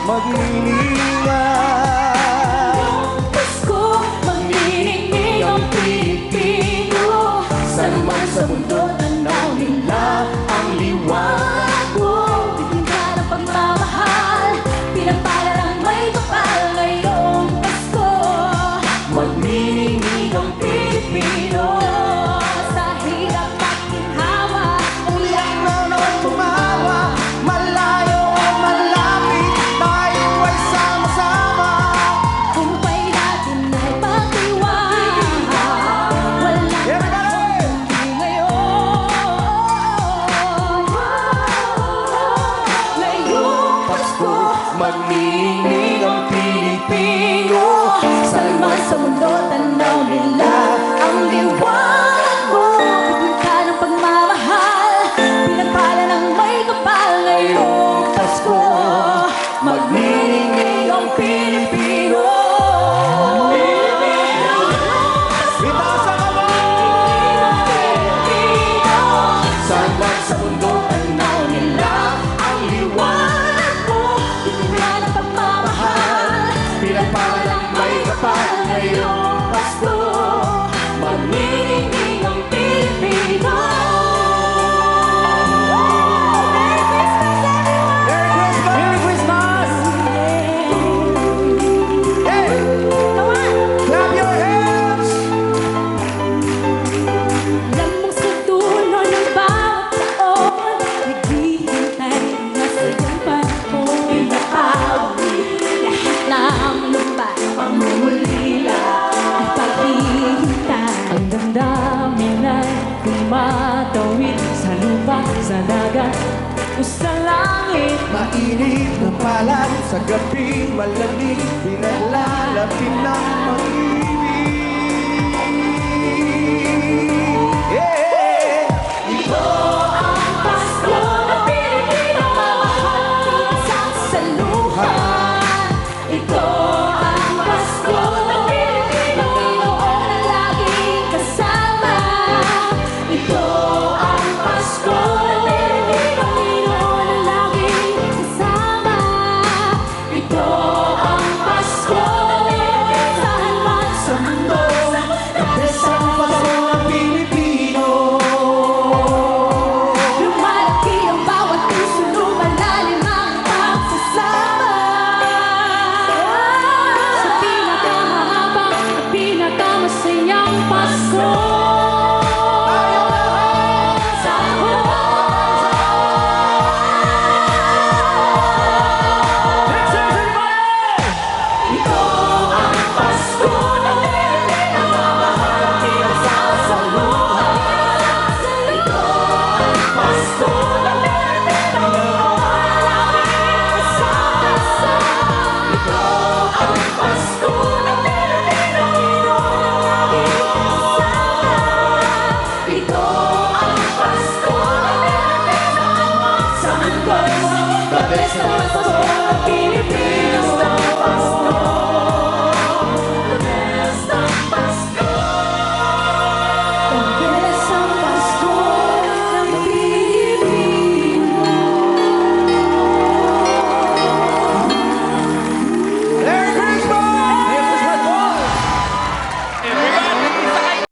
Magniningay Pasko, magniningning ang Pilipino. Saan man sa mundo, tanaw nila ang liwanag mo. Bigyan ka ng pagmamahal, pinagpala ng may kapal ngayong Pasko. Magniningning ang Pilipino. Sa hirap at ginhawa, Ulang noon tumawa, malayo o malapit, tayo ay sama-sama. kumpay natin ay pagdiwang. Walang Everybody! hindi ngayon. Ngayong Pasko, Magniningning ang Pilipino. saan man sa mundo, tanaw nila ang liwanag mo. Bigyan ka ng pagmamahal, pinagpala ng may kapal ngayong Pasko. Magniningning ang Pilipino. Itaas ang kamay! Saan man sa mundo, tanaw nila ang liwanag mo. Bigyan ka ng pagmamahal, Pinagpala ng may kapal ngayong Pasko. magniningning ang Pilipino. Merry Christmas! Hey! Clap your hands! Alam mong sa dulo ng bawat taon, naghihintay na sa iyong panahon. Inaawit lahat ng lumpa, pangungulila at paghihintay. Ang damdamin ay tumatawid sa lupa, sa dagat o sa langit. Mainit na palad sa gabi malamig, pinaglalapit ng pag-ibig.